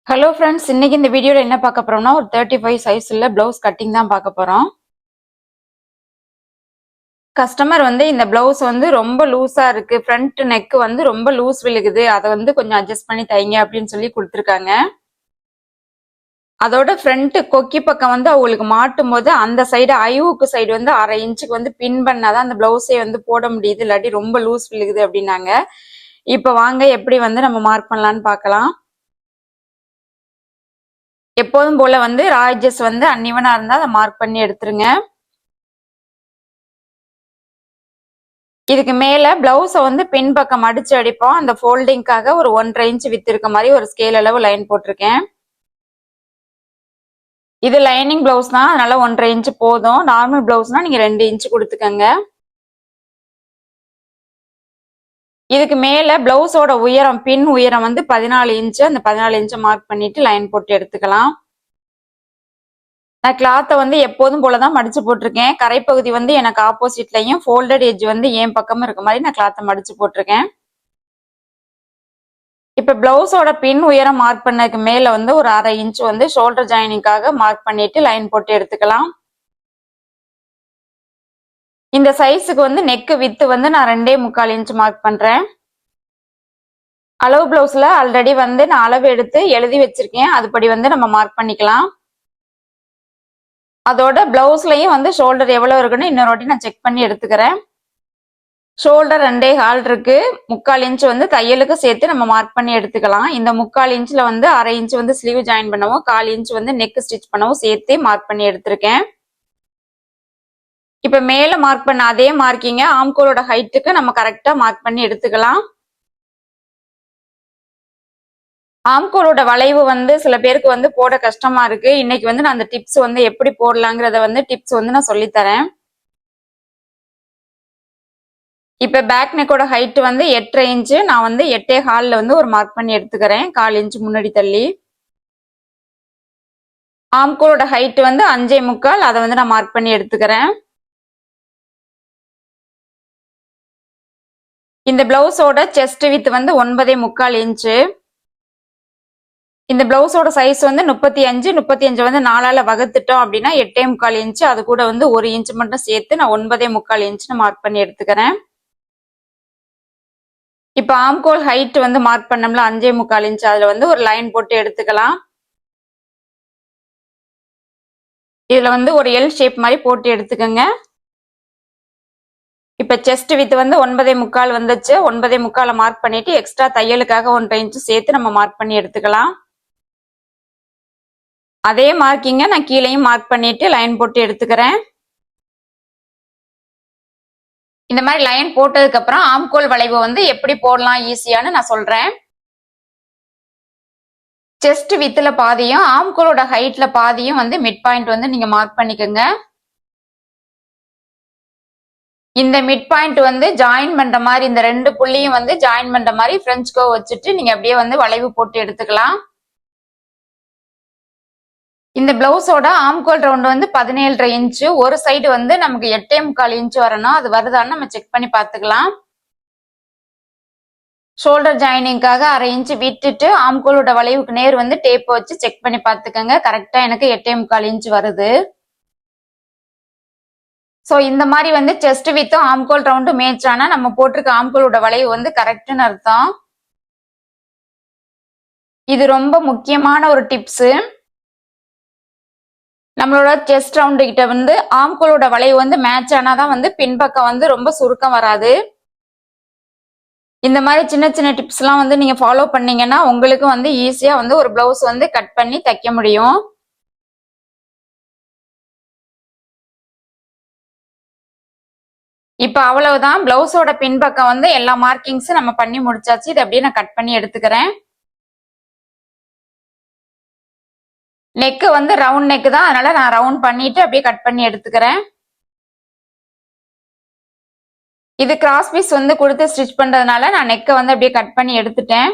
Hello friends, இன்னைக்கு இந்த வீடியோல என்ன பார்க்க போறோம்னா ஒரு 35 சைஸ்ல பிளவுஸ் கட்டிங் தான் பார்க்க போறோம். கஸ்டமர் இந்த பிளவுஸ் ரொம்ப லூஸா இருக்கு, ஃப்ரண்ட் நெக் ரொம்ப லூஸ் விழுகுது, அதை கொஞ்சம் அட்ஜஸ்ட் பண்ணி தைங்க அப்படின்னு சொல்லி கொடுத்துருக்காங்க. அதோட ஃப்ரண்ட் கொக்கி பக்கம் அவங்களுக்கு மாட்டும் போது அந்த சைடு ஐவுக்கு சைடு 1/2 இன்ச்சுக்கு பின் பண்ணாதான் அந்த பிளவுஸே போட முடியுது, இல்லாட்டி ரொம்ப லூஸ் விழுகுது அப்படின்னாங்க. இப்ப வாங்க எப்படி நம்ம மார்க் பண்ணலான்னு பார்க்கலாம். எப்போதும் போல ரா எட்ஜஸ் அன்இவனா இருந்தா அதை மார்க் பண்ணி எடுத்துருங்க. இதுக்கு மேல பிளவுஸை பின்பக்கம் அடிச்சு அடிப்போம். அந்த ஃபோல்டிங்காக ஒரு 1/2 இன்ச் வித்து இருக்க மாதிரி ஒரு ஸ்கேல் அளவு லைன் போட்டிருக்கேன். இது லைனிங் பிளவுஸ் தான், அதனால 1/2 இன்ச் போதும். நார்மல் பிளவுஸ்னா நீங்க 2 இன்ச் கொடுத்துக்கங்க. இதுக்கு மேல பிளவுஸோட உயரம், பின் உயரம் 14 இன்ச். அந்த 14 இன்ச்சை மார்க் பண்ணிட்டு லைன் போட்டு எடுத்துக்கலாம். நான் கிளாத்தை எப்போதும் போலதான் மடிச்சு போட்டிருக்கேன். கரைப்பகுதி எனக்கு ஆப்போசிட்லயும், ஃபோல்டட் எட்ஜ் என் பக்கமும் இருக்க மாதிரி நான் கிளாத்தை மடிச்சு போட்டிருக்கேன். இப்ப பிளவுஸோட பின் உயரம் மார்க் பண்ணதுக்கு மேல ஒரு 1/2 இன்ச் ஷோல்டர் ஜாயினிங்காக மார்க் பண்ணிட்டு லைன் போட்டு எடுத்துக்கலாம். இந்த சைஸுக்கு நெக் வித்து நான் 2.25 இன்ச் மார்க் பண்றேன். அளவு பிளவுஸ்ல ஆல்ரெடி நான் அளவு எடுத்து எழுதி வச்சிருக்கேன், அதுபடி நம்ம மார்க் பண்ணிக்கலாம். அதோட பிளவுஸ்லயும் ஷோல்டர் எவ்வளவு இருக்குன்னு இன்னொரு வாட்டி நான் செக் பண்ணி எடுத்துக்கிறேன். ஷோல்டர் 2.25 இருக்கு. 3/4 இன்ச் தையலுக்கு சேர்த்து நம்ம மார்க் பண்ணி எடுத்துக்கலாம். இந்த 3/4 இன்ச்ல 1/2 இன்ச் ஸ்லீவ் ஜாயின் பண்ணவும், 1/4 இன்ச் நெக் ஸ்டிச் பண்ணவும் சேர்த்து மார்க் பண்ணி எடுத்திருக்கேன். இப்ப மேல மார்க் பண்ண அதே மார்க்கிங்க ஆம்கோலோட ஹைட்டுக்கு நம்ம கரெக்டா மார்க் பண்ணி எடுத்துக்கலாம். ஆம்கோலோட வளைவு சில பேருக்கு போட கஷ்டமா இருக்கு. இன்னைக்கு நான் அந்த டிப்ஸ் எப்படி போடலாங்கிறத டிப்ஸ் நான் சொல்லித்தரேன். இப்ப பேக் நெக்கோட ஹைட் 8.5 இன்ச். நான் 8.25 ஒரு மார்க் பண்ணி எடுத்துக்கிறேன், 1/4 இன்ச் முன்னாடி தள்ளி. ஆம்கோலோட ஹைட் 5.25, அதை நான் மார்க் பண்ணி எடுத்துக்கிறேன். இந்த பிளவுஸோட செஸ்ட் வித் 9.25 இன்ச். இந்த பிளவுஸோட சைஸ் 35. 35 4ஆல வகுத்துட்டோம் அப்படின்னா 8.25 இன்ச். அது கூட 1 இன்ச் மட்டும் சேர்த்து நான் 9.25 இன்ச்னு மார்க் பண்ணி எடுத்துக்கிறேன். இப்ப ஆம்கோல் ஹைட் மார்க் பண்ணோம்ல 5.25 இன்ச், அதுல ஒரு லைன் போட்டு எடுத்துக்கலாம். இதுல ஒரு எல் ஷேப் மாதிரி போட்டு எடுத்துக்கோங்க. இப்ப செஸ்ட் வித் 9.25 வந்துச்சு. 9.25 மார்க் பண்ணிட்டு எக்ஸ்ட்ரா தையலுக்காக 1/2 இன்ச் சேர்த்து நம்ம மார்க் பண்ணி எடுத்துக்கலாம். அதே மார்க்கிங்க நான் கீழையும் மார்க் பண்ணிட்டு லைன் போட்டு எடுத்துக்கிறேன். இந்த மாதிரி லைன் போட்டதுக்கு அப்புறம் ஆம்கோல் வளைவு எப்படி போடலாம் ஈஸியான்னு நான் சொல்றேன். செஸ்ட் வித்துல பாதியும் ஆம்கோலோட ஹைட்ல பாதியும் மிட் பாயிண்ட் நீங்க மார்க் பண்ணிக்கோங்க. இந்த மிட் பாயிண்ட் ஜாயின் பண்ற மாதிரி, இந்த 2 புள்ளியும் ஜாயின் பண்ற மாதிரி ஃப்ரெஞ்ச் கர்வ் வச்சுட்டு நீங்க அப்படியே வளைவு போட்டு எடுத்துக்கலாம். இந்த பிளவுஸோட ஆம்கோல் ரவுண்ட் 17.5 இன்ச். ஒரு சைடு நமக்கு 8.25 இன்ச் வரணும். அது வருதான்னு நம்ம செக் பண்ணி பார்த்துக்கலாம். ஷோல்டர் ஜாயினிங்காக 1/2 இன்ச் விட்டுட்டு ஆம்கோலோட வளைவுக்கு நேர் டேப் வச்சு செக் பண்ணி பார்த்துக்கோங்க. கரெக்டா எனக்கு 8.25 இன்ச் வருது. ஸோ இந்த மாதிரி செஸ்ட் வித்தும் ஆம்கோல் ரவுண்டு மேட்ச் ஆனா நம்ம போட்டிருக்க ஆம்கோலோட வளைவு கரெக்ட்னு அர்த்தம். இது ரொம்ப முக்கியமான ஒரு டிப்ஸ். நம்மளோட செஸ்ட் ரவுண்டு கிட்ட ஆம்கோலோட வளைவு மேட்ச் ஆனாதான் பின்பக்கம் ரொம்ப சுருக்கம் வராது. இந்த மாதிரி சின்ன சின்ன டிப்ஸ் எல்லாம் நீங்க ஃபாலோ பண்ணீங்கன்னா உங்களுக்கு ஈஸியா ஒரு பிளவுஸ் கட் பண்ணி தைக்க முடியும். இப்ப அவ்வளவுதான். பிளவுஸோட பின்பக்கம் எல்லா மார்க்கிங்ஸும் நம்ம பண்ணி முடிச்சாச்சு. இதை அப்படியே நான் கட் பண்ணி எடுத்துக்கிறேன். நெக்கு ரவுண்ட் நெக் தான், அதனால நான் ரவுண்ட் பண்ணிட்டு அப்படியே கட் பண்ணி எடுத்துக்கிறேன். இது கிராஸ் பீஸ் கொடுத்து ஸ்டிச் பண்றதுனால நான் நெக்கை அப்படியே கட் பண்ணி எடுத்துட்டேன்.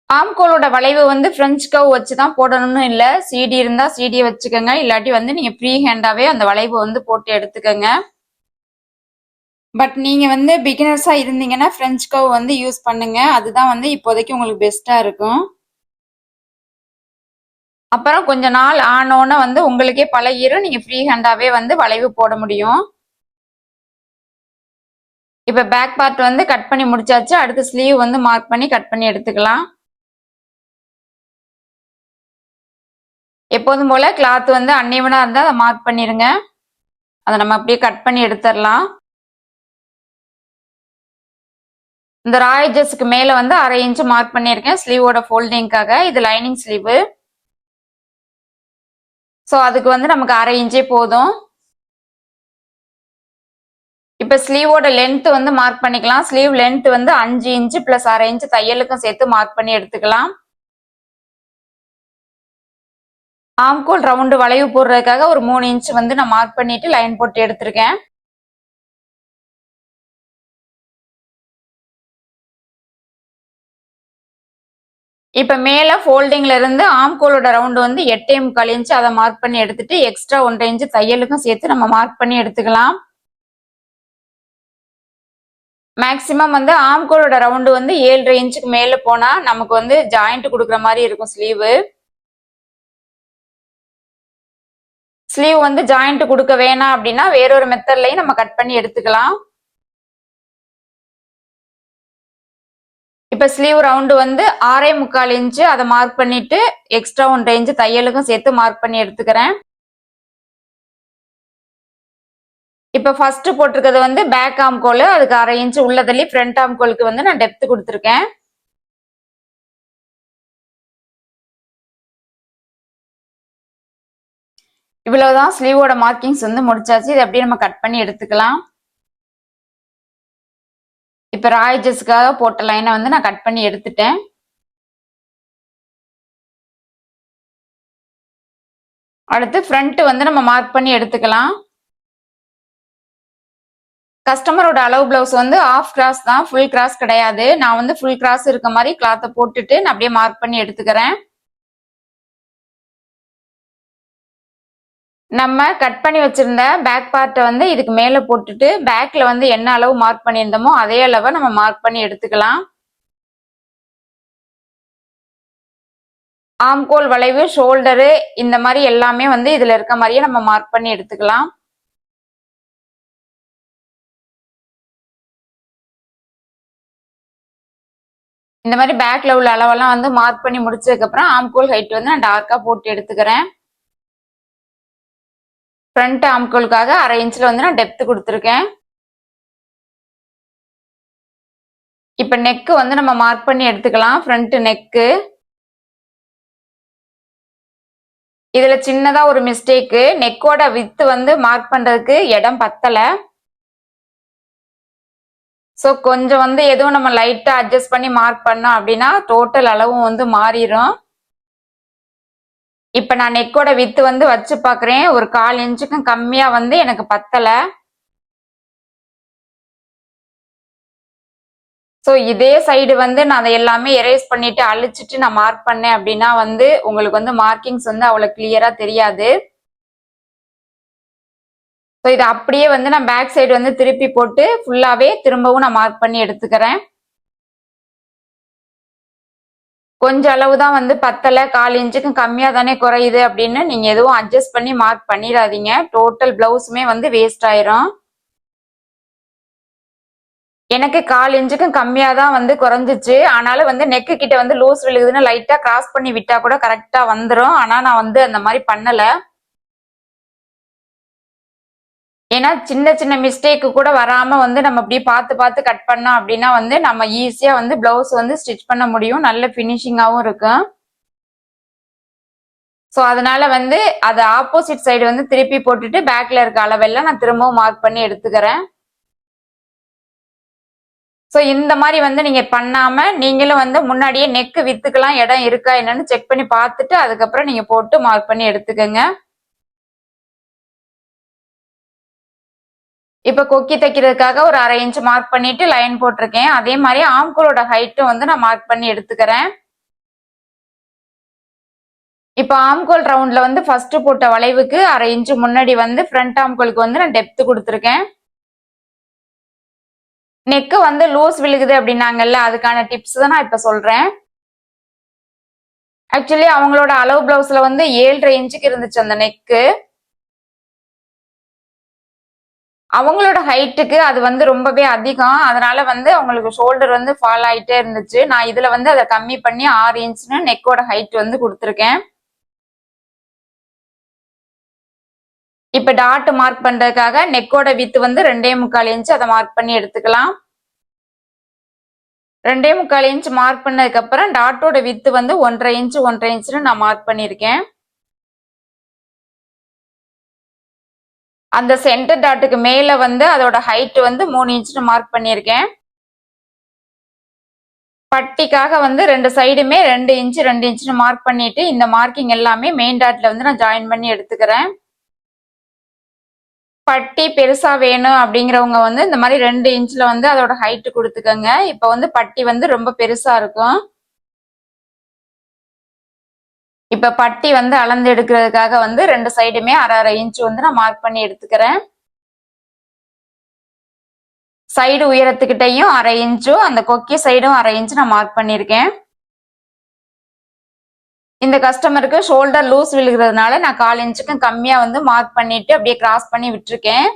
ஆம்கோலோட வளைவு ஃப்ரெஞ்ச் கர்வ் வச்சுதான் போடணும்னு இல்ல. சிடி இருந்தா சிடியை வச்சுக்கோங்க, இல்லாட்டி நீங்க ஃப்ரீ ஹேண்டாவே அந்த வளைவு போட்டு எடுத்துக்கோங்க. பட் நீங்க வந்து பிகினர்ஸா இருந்தீங்கன்னா ஃப்ரெஞ்ச் கர்வ் வந்து யூஸ் பண்ணுங்க. அதுதான் வந்து இப்போதைக்கு உங்களுக்கு பெஸ்டா இருக்கும். அப்புறம் கொஞ்ச நாள் ஆனோன்னு வந்து உங்களுக்கே பழகிரும். நீங்க ஃப்ரீ ஹேண்டாவே வந்து வளைவு போட முடியும். இப்ப பேக் பார்ட் வந்து கட் பண்ணி முடிச்சாச்சு. அடுத்து ஸ்லீவ் வந்து மார்க் பண்ணி கட் பண்ணி எடுத்துக்கலாம். எப்போதும் போல கிளாத் வந்து அன்ஈவனா இருந்தா அதை மார்க் பண்ணிருங்க. அதை நம்ம அப்படியே கட் பண்ணி எடுத்துடலாம். இந்த ரா எட்ஜஸ்க்கு மேல வந்து 1/2 இன்ச் மார்க் பண்ணியிருக்கேன் ஸ்லீவோட ஃபோல்டிங்காக. இது லைனிங் ஸ்லீவு. ஸோ அதுக்கு வந்து நமக்கு 1/2 இன்ச்சே போதும். இப்ப ஸ்லீவோட லென்த் வந்து மார்க் பண்ணிக்கலாம். ஸ்லீவ் லென்த் வந்து 5 இன்ச் பிளஸ் 1/2 இன்ச் தையலுக்கும் சேர்த்து மார்க் பண்ணி எடுத்துக்கலாம். ஆம்கோல் ரவுண்டு வளைவு போடுறதுக்காக ஒரு 3 இன்ச் வந்து நான் மார்க் பண்ணிட்டு லைன் போட்டு எடுத்திருக்கேன். இப்ப மேல ஃபோல்டிங்ல இருந்து ஆம்கோலோட ரவுண்டு வந்து 8.25 இன்ச் அதை மார்க் பண்ணி எடுத்துட்டு எக்ஸ்ட்ரா 1/2 இன்ச் தையலுக்கும் சேர்த்து நம்ம மார்க் பண்ணி எடுத்துக்கலாம். மேக்சிமம் வந்து ஆம்கோலோட ரவுண்டு வந்து 7.5 இன்ச்சுக்கு மேல போனா நமக்கு வந்து ஜாயிண்ட் கொடுக்குற மாதிரி இருக்கும் ஸ்லீவு. ஸ்லீவ் வந்து ஜாயிண்ட் கொடுக்க வேணாம் அப்படின்னா வேறொரு மெத்தட்லயும் நம்ம கட் பண்ணி எடுத்துக்கலாம். இப்ப ஸ்லீவ் ரவுண்டு வந்து 6.25 இன்ச் அதை மார்க் பண்ணிட்டு எக்ஸ்ட்ரா 1/2 இன்ச் தையலுக்கும் சேர்த்து மார்க் பண்ணி எடுத்துக்கிறேன். இப்ப ஃபர்ஸ்ட் போட்டிருக்கிறது வந்து பேக் ஆம்கோல், அதுக்கு 1/2 இன்ச் உள்ள தள்ளி ஃப்ரண்ட் ஆம்கோலுக்கு வந்து நான் டெப்த் கொடுத்துருக்கேன். இவ்வளவுதான் ஸ்லீவோட மார்க்கிங்ஸ் வந்து முடிச்சாச்சு. இதை அப்படியே நம்ம கட் பண்ணி எடுத்துக்கலாம். இப்ப ரா எட்ஜஸ்க்காக போட்ட லைனை வந்து நான் கட் பண்ணி எடுத்துட்டேன். அடுத்து ஃப்ரண்ட் வந்து நம்ம மார்க் பண்ணி எடுத்துக்கலாம். கஸ்டமரோட அளவு பிளவுஸ் வந்து ஆஃப் கிராஸ் தான், ஃபுல் கிராஸ் கிடையாது. நான் வந்து ஃபுல் கிராஸ் இருக்க மாதிரி கிளாத்தை போட்டுட்டு நான் அப்படியே மார்க் பண்ணி எடுத்துக்கிறேன். நம்ம கட் பண்ணி வச்சிருந்த பேக் பார்ட்டை வந்து இதுக்கு மேல போட்டுட்டு பேக்ல வந்து என்ன அளவு மார்க் பண்ணியிருந்தோமோ அதே அளவை நம்ம மார்க் பண்ணி எடுத்துக்கலாம். ஆம்கோல் வளைவு, ஷோல்டரு, இந்த மாதிரி எல்லாமே வந்து இதுல இருக்க மாதிரியே நம்ம மார்க் பண்ணி எடுத்துக்கலாம். இந்த மாதிரி பேக்ல உள்ள அளவெல்லாம் வந்து மார்க் பண்ணி முடிச்சதுக்கு அப்புறம் ஆம்கோல் ஹைட் வந்து நான் டார்க்கா போட்டு எடுத்துக்கிறேன். ஃப்ரண்ட் ஆம்கோலுக்காக 1/2 இன்ச்ல வந்து நான் டெப்த் கொடுத்துருக்கேன். இப்ப நெக்கு வந்து நம்ம மார்க் பண்ணி எடுத்துக்கலாம். ஃப்ரண்ட் நெக்கு இதுல சின்னதா ஒரு மிஸ்டேக்கு, நெக்கோட வித்து வந்து மார்க் பண்றதுக்கு இடம் பத்தல. ஸோ கொஞ்சம் வந்து எதுவும் நம்ம லைட்டா அட்ஜஸ்ட் பண்ணி மார்க் பண்ணோம் அப்படின்னா டோட்டல் அளவும் வந்து மாறிடும். இப்ப நான் நெக்கோட வித்து வந்து வச்சு பாக்குறேன். ஒரு 1/4 இன்ச்சுக்கும் கம்மியா வந்து எனக்கு பத்தல. ஸோ இதே சைடு வந்து நான் அதை எல்லாமே எரேஸ் பண்ணிட்டு அழிச்சிட்டு நான் மார்க் பண்ணேன் அப்படின்னா வந்து உங்களுக்கு வந்து மார்க்கிங்ஸ் வந்து அவ்வளவு கிளியரா தெரியாது. ஸோ இதை அப்படியே வந்து நான் பேக் சைடு வந்து திருப்பி போட்டு ஃபுல்லாவே திரும்பவும் நான் மார்க் பண்ணி எடுத்துக்கிறேன். கொஞ்சம் அளவு தான் வந்து பத்தல, 1/4 இன்ச்சுக்கும் கம்மியா தானே குறையுது அப்படின்னு நீங்க எதுவும் அட்ஜஸ்ட் பண்ணி மார்க் பண்ணிடாதீங்க. டோட்டல் பிளவுஸுமே வந்து வேஸ்ட் ஆயிரும். எனக்கு 1/4 இன்ச்சுக்கும் கம்மியா தான் வந்து குறைஞ்சிச்சு. ஆனாலும் வந்து நெக்கு கிட்ட வந்து லூஸ் விழுகுதுன்னு லைட்டா கிராஸ் பண்ணி விட்டா கூட கரெக்டா வந்துடும். ஆனா நான் வந்து அந்த மாதிரி பண்ணல. ஏன்னா சின்ன சின்ன மிஸ்டேக்கு கூட வராம வந்து நம்ம இப்படி பார்த்து பார்த்து கட் பண்ணோம் அப்படின்னா வந்து நம்ம ஈஸியா வந்து பிளவுஸ் வந்து ஸ்டிச் பண்ண முடியும். நல்ல ஃபினிஷிங்காகவும் இருக்கும். ஸோ அதனால வந்து அது ஆப்போசிட் சைடு வந்து திருப்பி போட்டுட்டு பேக்ல இருக்க அளவெல்லாம் நான் திரும்பவும் மார்க் பண்ணி எடுத்துக்கிறேன். ஸோ இந்த மாதிரி வந்து நீங்க பண்ணாம நீங்களும் வந்து முன்னாடியே நெக்கு வித்துக்கலாம் இடம் இருக்கா என்னன்னு செக் பண்ணி பார்த்துட்டு அதுக்கப்புறம் நீங்க போட்டு மார்க் பண்ணி எடுத்துக்கோங்க. இப்ப கொக்கி தைக்கிறதுக்காக ஒரு 1/2 இன்ச் மார்க் பண்ணிட்டு லைன் போட்டிருக்கேன். அதே மாதிரி ஆம்கோலோட ஹைட்டும் வந்து நான் மார்க் பண்ணி எடுத்துக்கிறேன். இப்ப ஆம்கோல் ரவுண்ட்ல வந்து ஃபர்ஸ்ட் போட்ட வளைவுக்கு 1/2 இன்ச் முன்னாடி வந்து ஃப்ரண்ட் ஆம்கோலுக்கு வந்து நான் டெப்த் கொடுத்துருக்கேன். நெக்கு வந்து லூஸ் விழுகுது அப்படின்னாங்கல்ல, அதுக்கான டிப்ஸ் தான் நான் இப்ப சொல்றேன். ஆக்சுவலி அவங்களோட அளவு பிளவுஸ்ல வந்து 7.5 இன்ச்சுக்கு இருந்துச்சு அந்த நெக்கு. அவங்களோட ஹைட்டுக்கு அது வந்து ரொம்பவே அதிகம். அதனால வந்து அவங்களுக்கு ஷோல்டர் வந்து ஃபால் ஆயிட்டே இருந்துச்சு. நான் இதுல வந்து அதை கம்மி பண்ணி 6 இன்ச்னு நெக்கோட ஹைட் வந்து கொடுத்துருக்கேன். இப்ப டாட் மார்க் பண்றதுக்காக நெக்கோட வித்து வந்து 2.25 இன்ச் அதை மார்க் பண்ணி எடுத்துக்கலாம். 2.25 இன்ச் மார்க் பண்ணதுக்கு அப்புறம் டாட்டோட வித்து வந்து 1.5 இன்ச்னு நான் மார்க் பண்ணிருக்கேன். அந்த சென்டர் டாட்டுக்கு மேல வந்து அதோட ஹைட் வந்து 3 இன்ச்னு மார்க் பண்ணிருக்கேன். பட்டிக்காக வந்து ரெண்டு சைடுமே 2 இன்ச்னு மார்க் பண்ணிட்டு இந்த மார்க்கிங் எல்லாமே மெயின் டாட்ல வந்து நான் ஜாயின் பண்ணி எடுத்துக்கிறேன். பட்டி பெருசா வேணும் அப்படிங்கிறவங்க வந்து இந்த மாதிரி 2 இன்ச்ல வந்து அதோட ஹைட் கொடுத்துக்கோங்க. இப்ப வந்து பட்டி வந்து ரொம்ப பெருசா இருக்கும். இப்ப பட்டி வந்து அளந்து எடுக்கிறதுக்காக வந்து ரெண்டு சைடுமே 1/2 இன்ச் வந்து நான் மார்க் பண்ணி எடுத்துக்கிறேன். சைடு உயரத்துக்கிட்டையும் 1/2 இன்ச்சும் அந்த கொக்கி சைடும் 1/2 இன்ச் நான் மார்க் பண்ணிருக்கேன். இந்த கஸ்டமருக்கு ஷோல்டர் லூஸ் விழுகிறதுனால நான் 1/4 இன்ச்சுக்கும் கம்மியா வந்து மார்க் பண்ணிட்டு அப்படியே கிராஸ் பண்ணி விட்டுருக்கேன்.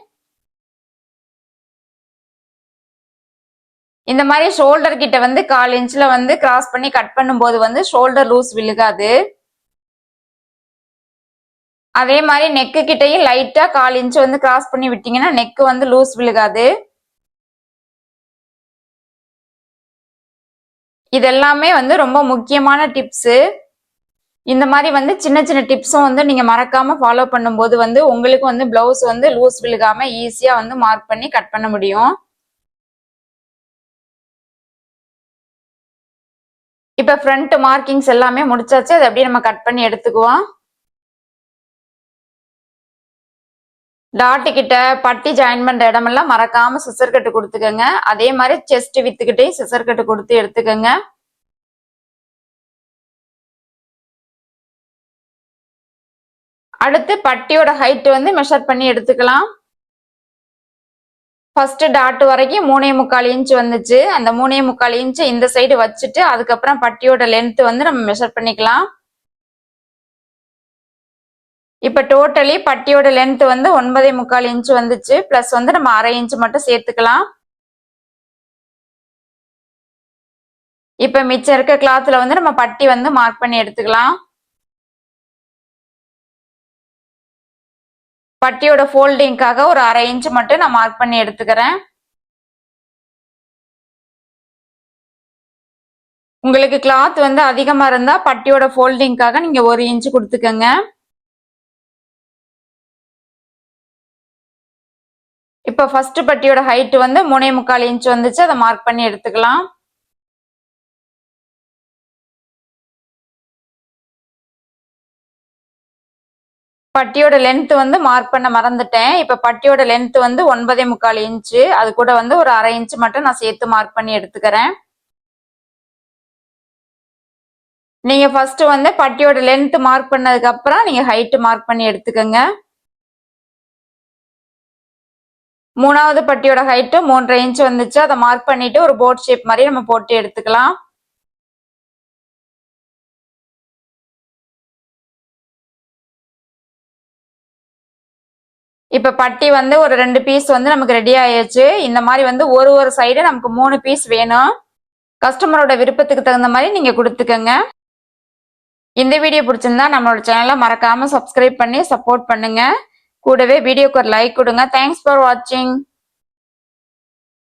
இந்த மாதிரி ஷோல்டர் கிட்ட வந்து 1/4 இன்ச்ல வந்து கிராஸ் பண்ணி கட் பண்ணும்போது வந்து ஷோல்டர் லூஸ் விழுகாது. அதே மாதிரி நெக்கு கிட்டையும் லைட்டா 1/4 இன்ச் வந்து கிராஸ் பண்ணி விட்டீங்கன்னா நெக்கு வந்து லூஸ் விழுகாது. இதெல்லாமே வந்து ரொம்ப முக்கியமான டிப்ஸ். இந்த மாதிரி வந்து சின்ன சின்ன டிப்ஸும் வந்து நீங்க மறக்காம ஃபாலோ பண்ணும்போது வந்து உங்களுக்கு வந்து பிளவுஸ் வந்து லூஸ் விழுகாம ஈஸியா வந்து மார்க் பண்ணி கட் பண்ண முடியும். இப்ப ஃப்ரண்ட் மார்க்கிங்ஸ் எல்லாமே முடிச்சாச்சு. அதை அப்படியே நம்ம கட் பண்ணி எடுத்துக்குவோம். டாட்டு கிட்ட பட்டி ஜாயின் பண்ற இடமெல்லாம் மறக்காம சிசர் கட்டு கொடுத்துக்கோங்க. அதே மாதிரி செஸ்ட் வித்துக்கிட்டே சிசர் கட்டு கொடுத்து எடுத்துக்கோங்க. அடுத்து பட்டியோட ஹைட் வந்து மெஷர் பண்ணி எடுத்துக்கலாம். ஃபர்ஸ்ட் டாட் வரைக்கும் 3.25 இன்ச் வந்துச்சு. அந்த 3.25 இன்ச் இந்த சைடு வச்சுட்டு அதுக்கப்புறம் பட்டியோட லென்த் வந்து நம்ம மெஷர் பண்ணிக்கலாம். இப்ப டோட்டலி பட்டியோட லென்த் வந்து 9.25 இன்ச் வந்துச்சு. பிளஸ் வந்து நம்ம 1/2 இன்ச் மட்டும் சேர்த்துக்கலாம். இப்ப மிச்சம் இருக்க கிளாத்ல வந்து நம்ம பட்டி வந்து மார்க் பண்ணி எடுத்துக்கலாம். பட்டியோட ஃபோல்டிங்காக ஒரு 1/2 இன்ச் மட்டும் நான் மார்க் பண்ணி எடுத்துக்கிறேன். உங்களுக்கு கிளாத் வந்து அதிகமா இருந்தா பட்டியோட ஃபோல்டிங்காக நீங்க 1 இன்ச் கொடுத்துக்கோங்க. இப்ப ஃபர்ஸ்ட் பட்டியோட ஹைட் வந்து 3.25 இன்ச் வந்துச்சு. அதை மார்க் பண்ணி எடுத்துக்கலாம். பட்டியோட லென்த் வந்து மார்க் பண்ண மறந்துட்டேன். இப்ப பட்டியோட லென்த் வந்து 9.25 இன்ச். அது கூட வந்து ஒரு 1/2 இன்ச் மட்டும் நான் சேர்த்து மார்க் பண்ணி எடுத்துக்கிறேன். நீங்க ஃபர்ஸ்ட் வந்து பட்டியோட லென்த் மார்க் பண்ணதுக்கு அப்புறம் நீங்க ஹைட் மார்க் பண்ணி எடுத்துக்கோங்க. மூணாவது பட்டியோட ஹைட் 3.5 இன்ச் வந்துச்சு. அதை மார்க் பண்ணிட்டு ஒரு போட் ஷேப் மாதிரி நம்ம போட்டு எடுத்துக்கலாம். இப்ப பட்டி வந்து ஒரு 2 பீஸ் வந்து நமக்கு ரெடி ஆயிடுச்சு. இந்த மாதிரி வந்து ஒரு சைடு நமக்கு 3 பீஸ் வேணும். கஸ்டமரோட விருப்பத்துக்கு தகுந்த மாதிரி நீங்க கொடுத்துக்கோங்க. இந்த வீடியோ பிடிச்சிருந்தா நம்மளோட சேனலை மறக்காம சப்ஸ்கிரைப் பண்ணி சப்போர்ட் பண்ணுங்க. கூடவே வீடியோக்கு ஒரு லைக் கொடுங்க. தேங்க்ஸ் ஃபார் வாட்சிங்.